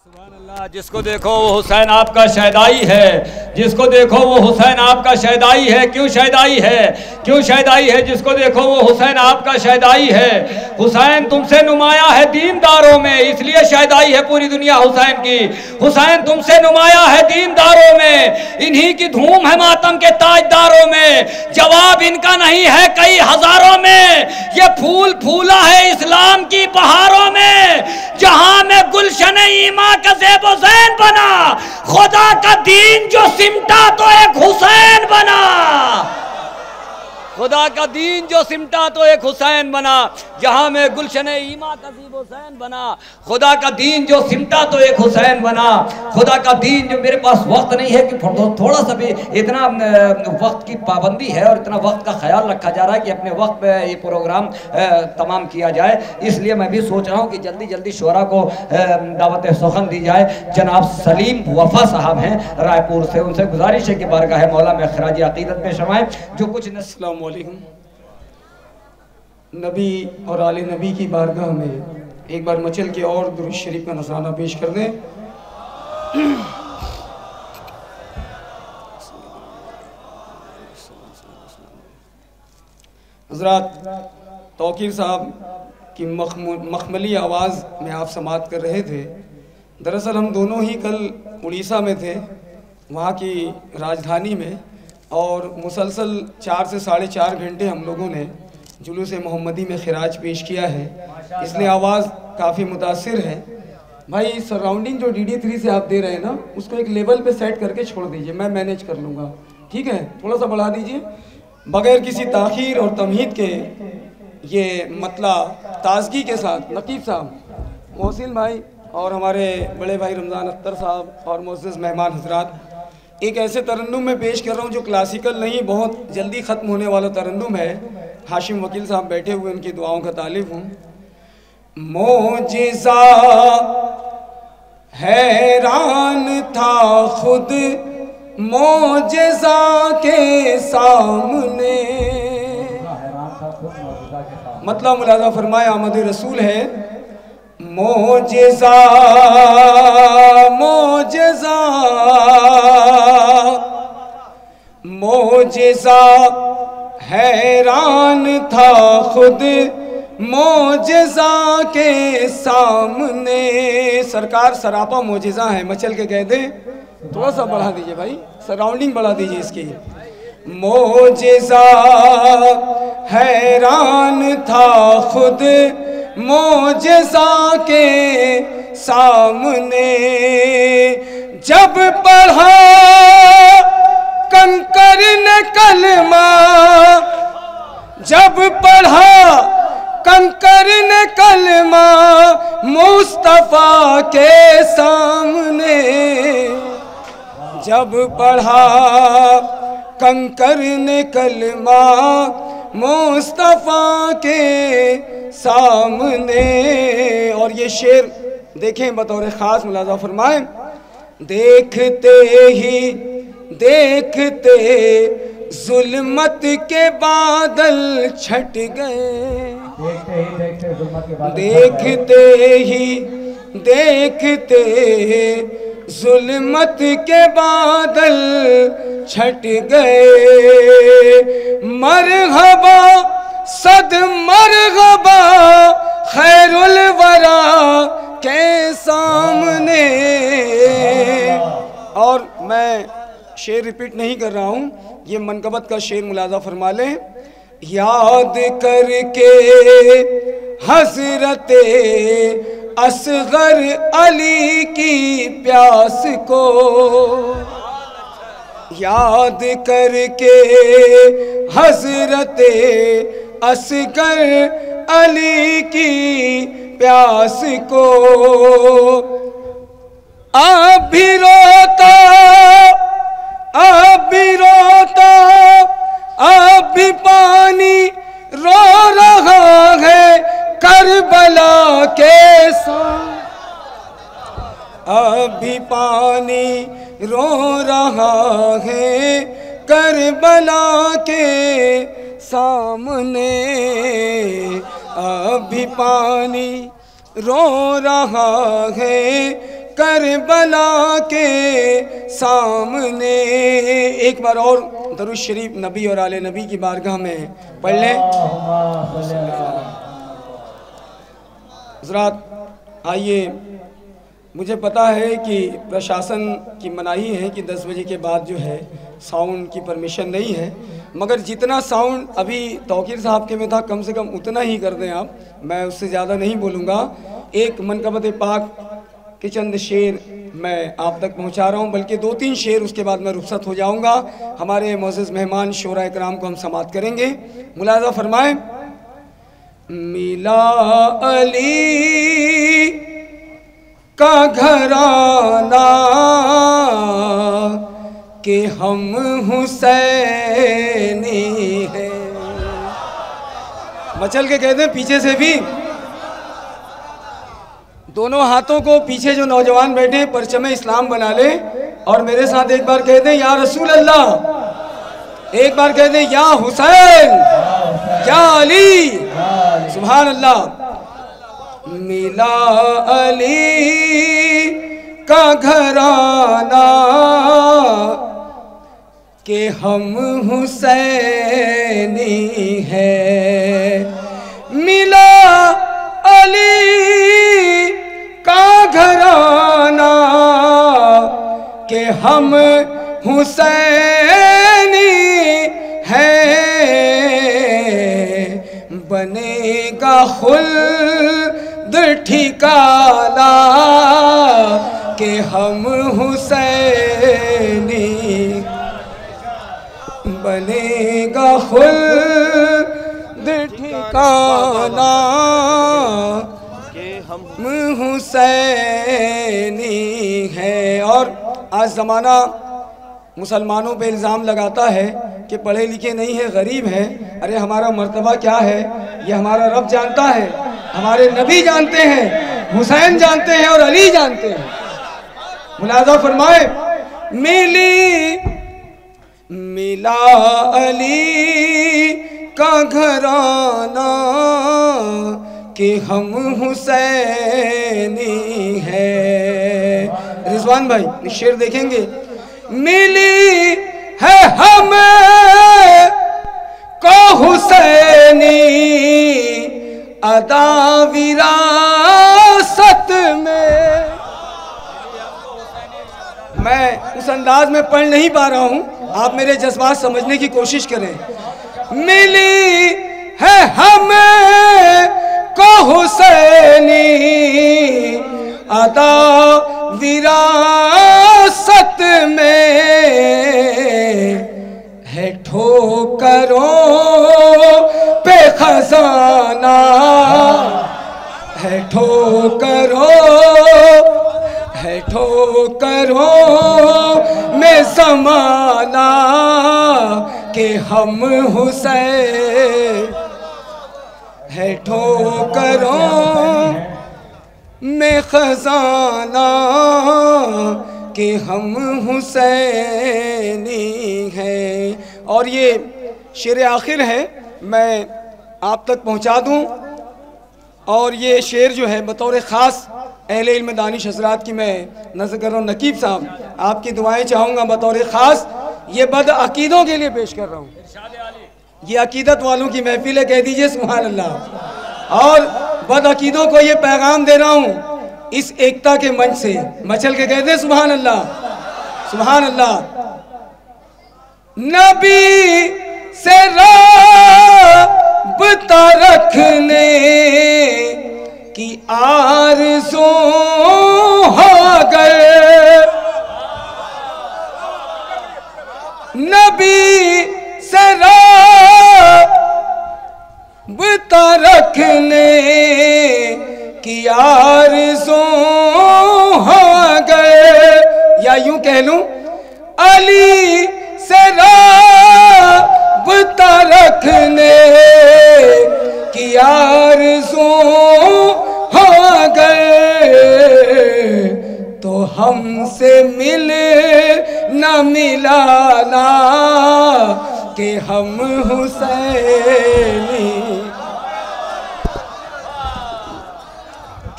जिसको देखो वो हुसैन आपका शहदाई है, जिसको देखो वो हुसैन आपका शहदाई है। क्यों शहदाई है, क्यों शहदाई है? जिसको देखो वो हुसैन आपका शहदाई है। हुसैन तुमसे नुमाया है दीनदारों में, इसलिए शहदाई है पूरी दुनिया हुसैन की। हुसैन तुमसे नुमाया है दीनदारों में, इन्हीं की धूम है मातम के ताजदारों में। जवाब इनका नहीं है कई हजारों में, ये फूल फूला है इस्लाम की बहारों में। जहां में गुलशन ईमा का ज़ेब हुसैन बना, खुदा का दीन जो सिमटा तो एक हुसैन बना। खुदा का दीन जो सिमटा तो एक हुसैन बना। जहां में गुलशन ईमा का ज़ेब हुसैन बना, खुदा का दीन जो सिमटा तो एक हुसैन बना। खुदा का दीन जो, मेरे पास वक्त नहीं है कि थोड़ा सा भी, इतना वक्त की पाबंदी है और इतना वक्त का ख्याल रखा जा रहा है कि अपने वक्त पे ये प्रोग्राम तमाम किया जाए। इसलिए मैं भी सोच रहा हूँ कि जल्दी जल्दी शुरा को दावत सुखन दी जाए। जनाब सलीम वफा साहब हैं रायपुर से, उनसे गुजारिश है कि बारगाह मौला में खराज अकीदत पेश फरमाएं। जो कुछ अस्सलाम वालेकुम। नबी और आले नबी की बारगाह में एक बार मचल के और दुरूद शरीफ का नजराना पेश कर दें। हज़रात, तौकीर साहब की मखमली आवाज़ में आप समात कर रहे थे। दरअसल हम दोनों ही कल उड़ीसा में थे, वहाँ की राजधानी में, और मुसलसल 4 से 4.5 घंटे हम लोगों ने जुलूस मोहम्मदी में खिराज पेश किया है, इसलिए आवाज़ काफ़ी मुतासिर है। भाई सराउंडिंग जो DD3 से आप दे रहे हैं ना, उसको एक लेवल पे सेट करके छोड़ दीजिए, मैं मैनेज कर लूँगा, ठीक है? थोड़ा सा बढ़ा दीजिए बग़ैर किसी ताख़ीर और तमहीद के। ये मतला ताज़गी के साथ नकीब साहब, मोहसिन भाई और हमारे बड़े भाई रमज़ान अख्तर साहब और मुअज़्ज़ज़ मेहमान हज़रात, एक ऐसे तरन्नुम में पेश कर रहा हूँ जो क्लासिकल नहीं, बहुत जल्दी ख़त्म होने वाला तरन्नुम है। हाशिम वकील साहब बैठे हुए, उनकी दुआओं का तालिब हूँ। मोजिज़ा हैरान था खुद मोजिज़ा के सामने, मतलब मुलाज़ा फरमाए आमद रसूल है। मोजिज़ा मोजिज़ा मोजिज़ा हैरान था खुद मोजिज़ा के सामने। सरकार सरापा मोजिज़ा है, मचल के कह दे। थोड़ा सा बढ़ा दीजिए भाई, सराउंडिंग बढ़ा दीजिए इसकी। मोजिज़ा हैरान था खुद मोजिज़ा के सामने, जब पढ़ा कंकर ने कलमा, जब पढ़ा कंकर ने कलमा मुस्तफ़ा के सामने, जब पढ़ा कंकर ने कलमा मुस्तफ़ा के सामने। और ये शेर देखें बतौर ख़ास मुलाज़ा फरमाएं। देखते ही देखते जुल्मत के बादल छट गए, देखते ही देखते जुल्मत के बादल छट गए। मरहबा सद मरहबा खैरुल वरा के सामने। और मैं शेर रिपीट नहीं कर रहा हूँ, ये मनकबत का शेर मुलाज़ा फरमा लें। याद करके हज़रते असगर अली की प्यास को, याद करके हज़रते असगर अली की प्यास को। अब भी रोता, अब भी रोता, अब भी पानी रो रहा है करबला के साथ, अब भी पानी रो रहा है करबला के सामने। अब भी पानी रो रहा है करबला के सामने। एक बार और दरूद शरीफ नबी और आले नबी की बारगाह में पढ़ लें। हज़रात आइए, मुझे पता है कि प्रशासन की मनाही है कि 10 बजे के बाद जो है साउंड की परमिशन नहीं है, मगर जितना साउंड अभी तौकीर साहब के में था कम से कम उतना ही कर दें आप, मैं उससे ज़्यादा नहीं बोलूँगा। एक मनकबत पाक के चंद शेर मैं आप तक पहुँचा रहा हूँ, बल्कि 2-3 शेर, उसके बाद मैं रुखसत हो जाऊँगा। हमारे मोअज़्ज़ज़ मेहमान शोरा इकराम को हम समाअत करेंगे। मुलाज़ा फरमाएँ। मिला अली का घराना कि हम हुसैनी हैं। मचल के कहते हैं पीछे से भी, दोनों हाथों को पीछे जो नौजवान बैठे हैं परचम इस्लाम बना ले और मेरे साथ एक बार कह दें या रसूल अल्लाह, एक बार कह दें या हुसैन, या अली। सुभान अल्लाह। मिला अली का घराना कि हम हुसैनी हैं। मिला अली का घराना कि हम हुसैनी हैं। बनेगा खुल्द ठिकाना कि हम हुसैनी, बनेगा खुल्द ठिकाना कि हम हुसैनी हैं। और आज ज़माना मुसलमानों पे इल्ज़ाम लगाता है कि पढ़े लिखे नहीं है, गरीब हैं। अरे हमारा मर्तबा क्या है ये हमारा रब जानता है, हमारे नबी जानते हैं, हुसैन जानते हैं और अली जानते हैं। मुलाज़ा फरमाए। मिला अली का घराना कि हम हुसैनी हैं। रिजवान भाई शेर देखेंगे। मिली है हमें को हुसैनी अदा विरासत में। मैं उस अंदाज में पढ़ नहीं पा रहा हूँ, आप मेरे जज्बात समझने की कोशिश करें। मिली है हमें को हुसैनी अदा विरासत में। है ठोकरों पे खजाना, है ठोकरों में ज़माना कि हम हुसैन। है ठोकरों में खजाना कि हम हुसैनी हैं। और ये शेर आखिर है, मैं आप तक पहुंचा दूं। और ये शेर जो है बतौर ख़ास अहले इल्म दानिश हज़रात की मैं नज़र कर रहा हूँ। नकीब साहब आपकी दुआएं चाहूँगा बतौर ख़ास, ये बद अकीदों के लिए पेश कर रहा हूँ। ये अकीदत वालों की महफिल है, कह दीजिए सुभान अल्लाह। और बद अकीदों को ये पैगाम दे रहा हूँ इस एकता के मंच से, मचल के कहते सुभान अल्लाह, सुभान अल्लाह। नबी से राबता रखने की आरज़ू हो गए। नबी से राबता रखने की आरज़ू हो गए। या यूं कह लूं अली से राबता रखने की आरज़ू हो गए। तो हमसे मिले न मिलाना कि हम हुसैनी,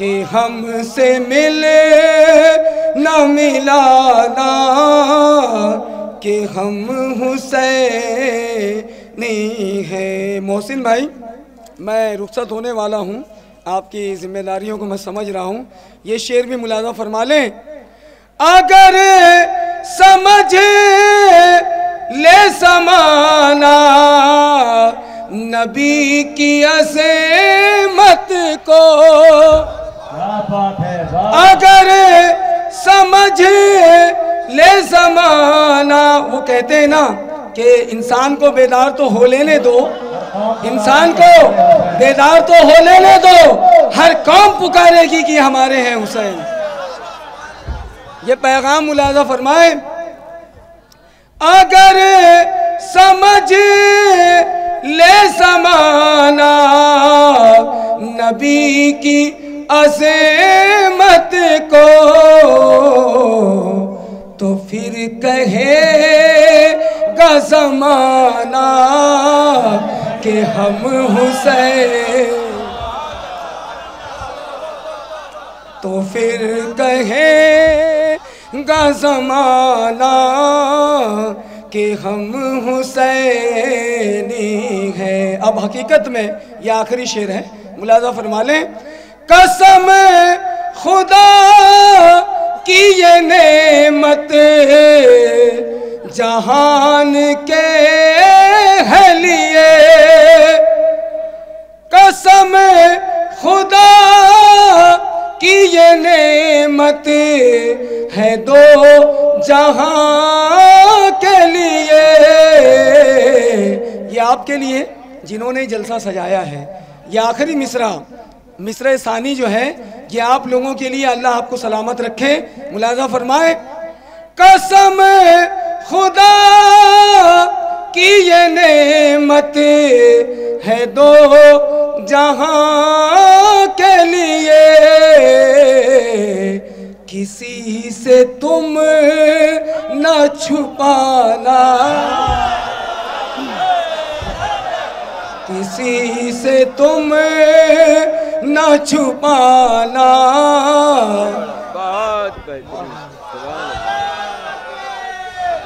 कि हमसे मिले न मिलाना कि हम हुसैनी हैं। मोहसिन भाई, मैं रुखसत होने वाला हूँ, आपकी जिम्मेदारियों को मैं समझ रहा हूँ। ये शेर भी मुलाज़ा फरमा लें। अगर समझ ले समाना नबी की अज़मत को, अगर समझ ले ज़माना, वो कहते हैं ना कि इंसान को बेदार तो हो लेने दो, इंसान को बेदार तो हो लेने दो, हर कौम पुकारेगी कि हमारे हैं हुसैन। ये पैगाम मुलाज़ा फरमाए। अगर समझ ले ज़माना नबी की अज़मत को, तो फिर कहेगा ज़माना कि हम हुसैन, तो फिर कहेगा ज़माना कि हम हुसैनी हैं। अब हकीकत में यह आखिरी शेर है, मुलाज़ा फरमा लें। कसम खुदा की ये नेमत जहान के है लिए, कसम खुदा की ये नेमत है दो जहां के लिए। ये आपके लिए जिन्होंने जलसा सजाया है। ये आखिरी मिसरा, मिसरा सानी जो है, ये आप लोगों के लिए, अल्लाह आपको सलामत रखे। मुलाज़ा फरमाए। कसम खुदा की ये नेमत है दो जहां के लिए, किसी से तुम न छुपाना, किसी से तुम न छुपाना।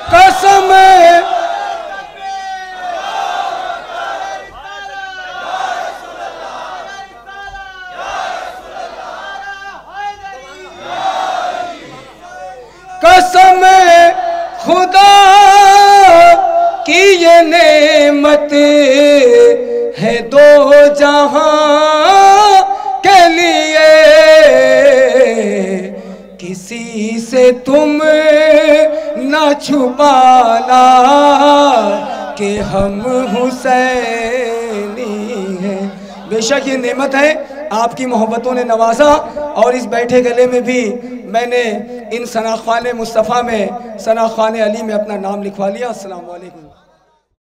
कसम कसम खुदा की ये नेमत है दो जहां के लिए, किसी से तुम न छुपाना कि हम हुसैनी हैं। बेशक ये नेमत है, आपकी मोहब्बतों ने नवाजा, और इस बैठे गले में भी मैंने इन सनाख्वान मुस्तफ़ा में, सनाख्वान अली में अपना नाम लिखवा लिया। अस्सलाम वालेकुम।